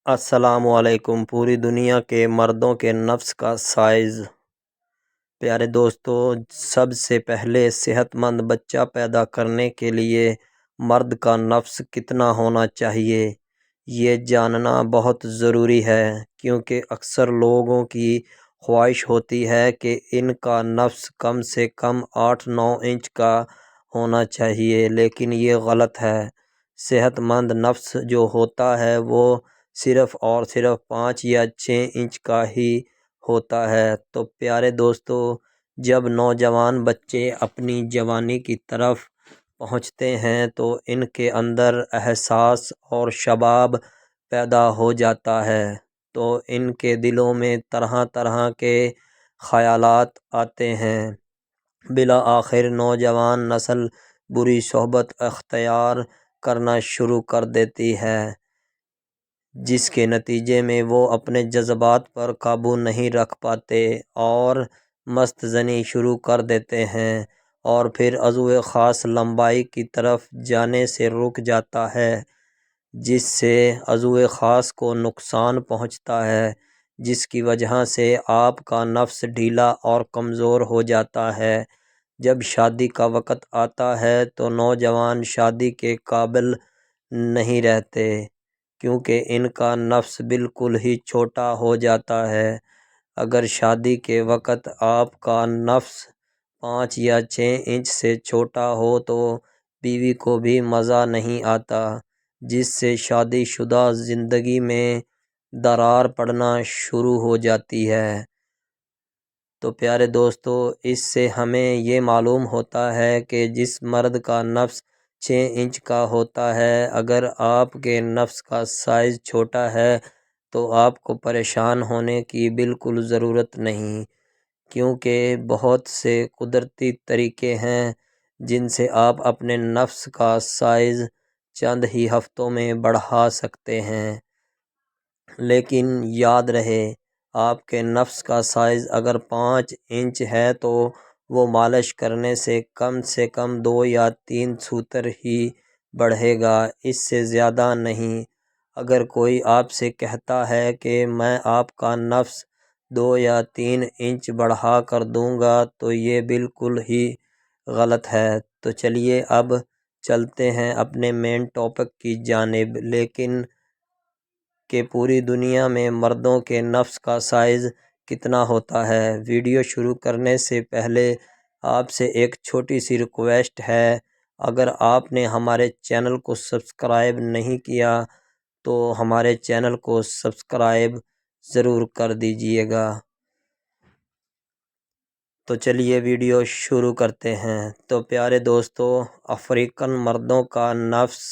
السلام علیکم۔ پوری دنیا کے مردوں کے نفس کا سائز۔ پیارے دوستو، سب سے پہلے صحت مند بچہ پیدا کرنے کے لیے مرد کا نفس کتنا ہونا چاہیے یہ جاننا بہت ضروری ہے، کیونکہ اکثر لوگوں کی خواہش ہوتی ہے کہ ان کا نفس کم سے کم 8-9 انچ کا ہونا چاہیے، لیکن یہ غلط ہے۔ صحت مند نفس جو ہوتا ہے وہ صرف اور صرف 5 یا 6 انچ کا ہی ہوتا ہے۔ تو پیارے دوستو، جب نوجوان بچے اپنی جوانی کی طرف پہنچتے ہیں تو ان کے اندر احساس اور شباب پیدا ہو جاتا ہے، تو ان کے دلوں میں طرح طرح کے خیالات آتے ہیں۔ بالآخر نوجوان نسل بری صحبت اختیار کرنا شروع کر دیتی ہے، جس کے نتیجے میں وہ اپنے جذبات پر قابو نہیں رکھ پاتے اور مست زنی شروع کر دیتے ہیں، اور پھر عضو خاص لمبائی کی طرف جانے سے رک جاتا ہے، جس سے عضو خاص کو نقصان پہنچتا ہے، جس کی وجہ سے آپ کا نفس ڈھیلا اور کمزور ہو جاتا ہے۔ جب شادی کا وقت آتا ہے تو نوجوان شادی کے قابل نہیں رہتے، کیونکہ ان کا نفس بالکل ہی چھوٹا ہو جاتا ہے۔ اگر شادی کے وقت آپ کا نفس 5 یا 6 انچ سے چھوٹا ہو تو بیوی کو بھی مزہ نہیں آتا، جس سے شادی شدہ زندگی میں درار پڑنا شروع ہو جاتی ہے۔ تو پیارے دوستو، اس سے ہمیں یہ معلوم ہوتا ہے کہ جس مرد کا نفس 6 انچ کا ہوتا ہے، اگر آپ کے نفس کا سائز چھوٹا ہے تو آپ کو پریشان ہونے کی بالکل ضرورت نہیں، کیونکہ بہت سے قدرتی طریقے ہیں جن سے آپ اپنے نفس کا سائز چند ہی ہفتوں میں بڑھا سکتے ہیں۔ لیکن یاد رہے، آپ کے نفس کا سائز اگر 5 انچ ہے تو وہ مالش کرنے سے کم 2 یا 3 سوتر ہی بڑھے گا، اس سے زیادہ نہیں۔ اگر کوئی آپ سے کہتا ہے کہ میں آپ کا نفس 2 یا 3 انچ بڑھا کر دوں گا تو یہ بالکل ہی غلط ہے۔ تو چلیے اب چلتے ہیں اپنے مین ٹاپک کی جانب، لیکن کہ پوری دنیا میں مردوں کے نفس کا سائز کتنا ہوتا ہے۔ ویڈیو شروع کرنے سے پہلے آپ سے ایک چھوٹی سی ریکویسٹ ہے، اگر آپ نے ہمارے چینل کو سبسکرائب نہیں کیا تو ہمارے چینل کو سبسکرائب ضرور کر دیجیے گا۔ تو چلیے ویڈیو شروع کرتے ہیں۔ تو پیارے دوستو، افریقن مردوں کا نفس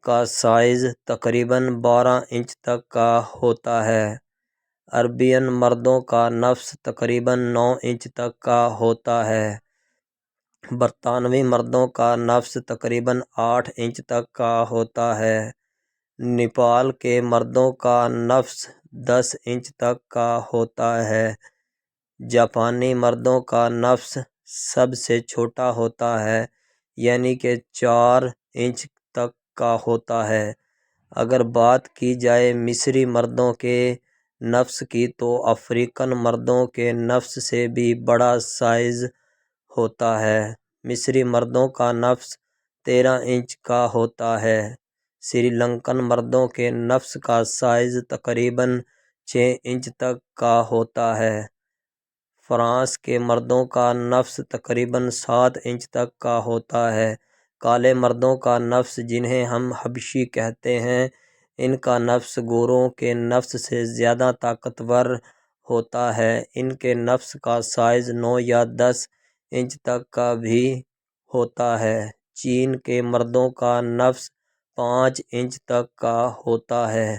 کا سائز تقریباً 12 انچ تک کا ہوتا ہے۔ عربین مردوں کا نفس تقریباً 9 انچ تک کا ہوتا ہے۔ برطانوی مردوں کا نفس تقریباً 8 انچ تک کا ہوتا ہے۔ نیپال کے مردوں کا نفس 10 انچ تک کا ہوتا ہے۔ جاپانی مردوں کا نفس سب سے چھوٹا ہوتا ہے، یعنی کہ 4 انچ تک کا ہوتا ہے۔ اگر بات کی جائے مصری مردوں کے نفس کی تو افریقن مردوں کے نفس سے بھی بڑا سائز ہوتا ہے۔ مصری مردوں کا نفس 13 انچ کا ہوتا ہے۔ سری لنکن مردوں کے نفس کا سائز تقریباً 6 انچ تک کا ہوتا ہے۔ فرانس کے مردوں کا نفس تقریباً 7 انچ تک کا ہوتا ہے۔ کالے مردوں کا نفس، جنہیں ہم حبشی کہتے ہیں، ان کا نفس گوروں کے نفس سے زیادہ طاقتور ہوتا ہے۔ ان کے نفس کا سائز 9 یا 10 انچ تک کا بھی ہوتا ہے۔ چین کے مردوں کا نفس 5 انچ تک کا ہوتا ہے۔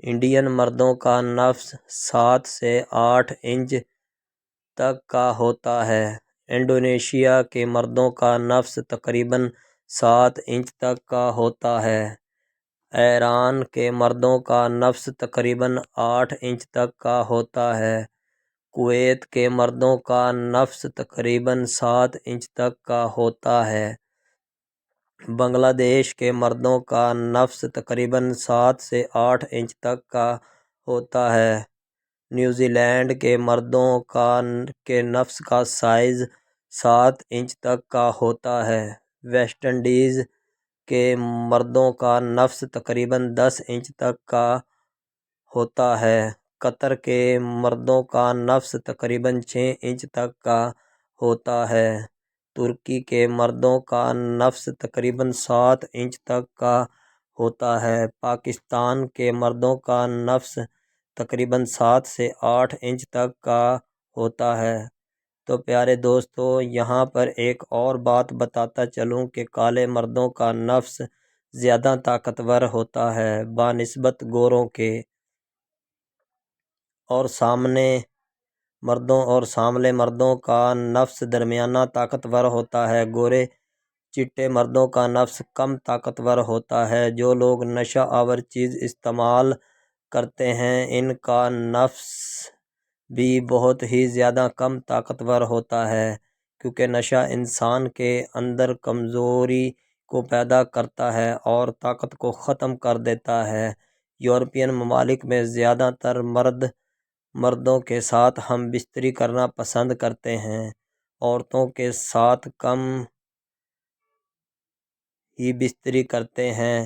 انڈین مردوں کا نفس 7 سے 8 انچ تک کا ہوتا ہے۔ انڈونیشیا کے مردوں کا نفس تقریباً 7 انچ تک کا ہوتا ہے۔ ایران کے مردوں کا نفس تقریباً 8 انچ تک کا ہوتا ہے۔ کویت کے مردوں کا نفس تقریباً 7 انچ تک کا ہوتا ہے۔ بنگلہ دیش کے مردوں کا نفس تقریباً 7 سے 8 انچ تک کا ہوتا ہے۔ نیوزی لینڈ کے مردوں کے نفس کا سائز 7 انچ تک کا ہوتا ہے۔ ویسٹ انڈیز کے مردوں کا نفس تقریباً 10 انچ تک کا ہوتا ہے۔ قطر کے مردوں کا نفس تقریباً 6 انچ تک کا ہوتا ہے۔ ترکی کے مردوں کا نفس تقریباً 7 انچ تک کا ہوتا ہے۔ پاکستان کے مردوں کا نفس تقریباً 7 سے 8 انچ تک کا ہوتا ہے۔ تو پیارے دوستو، یہاں پر ایک اور بات بتاتا چلوں کہ کالے مردوں کا نفس زیادہ طاقتور ہوتا ہے بنسبت گوروں کے، اور ساملے مردوں کا نفس درمیانہ طاقتور ہوتا ہے۔ گورے چٹے مردوں کا نفس کم طاقتور ہوتا ہے۔ جو لوگ نشہ آور چیز استعمال کرتے ہیں ان کا نفس بھی بہت ہی زیادہ کم طاقتور ہوتا ہے، کیونکہ نشہ انسان کے اندر کمزوری کو پیدا کرتا ہے اور طاقت کو ختم کر دیتا ہے۔ یورپین ممالک میں زیادہ تر مردوں کے ساتھ ہم بستری کرنا پسند کرتے ہیں، عورتوں کے ساتھ کم ہی بستری کرتے ہیں،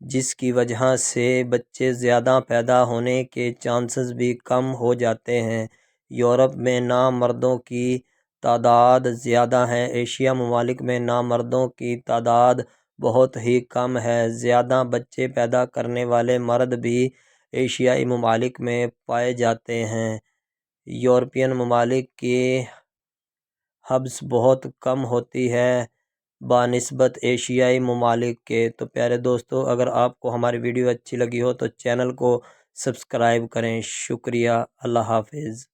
جس کی وجہ سے بچے زیادہ پیدا ہونے کے چانسز بھی کم ہو جاتے ہیں۔ یورپ میں نامردوں کی تعداد زیادہ ہے۔ ایشیا ممالک میں نامردوں کی تعداد بہت ہی کم ہے۔ زیادہ بچے پیدا کرنے والے مرد بھی ایشیائی ممالک میں پائے جاتے ہیں۔ یورپین ممالک کی حبس بہت کم ہوتی ہے بنسبت ایشیائی ممالک کے۔ تو پیارے دوستو، اگر آپ کو ہماری ویڈیو اچھی لگی ہو تو چینل کو سبسکرائب کریں۔ شکریہ، اللہ حافظ۔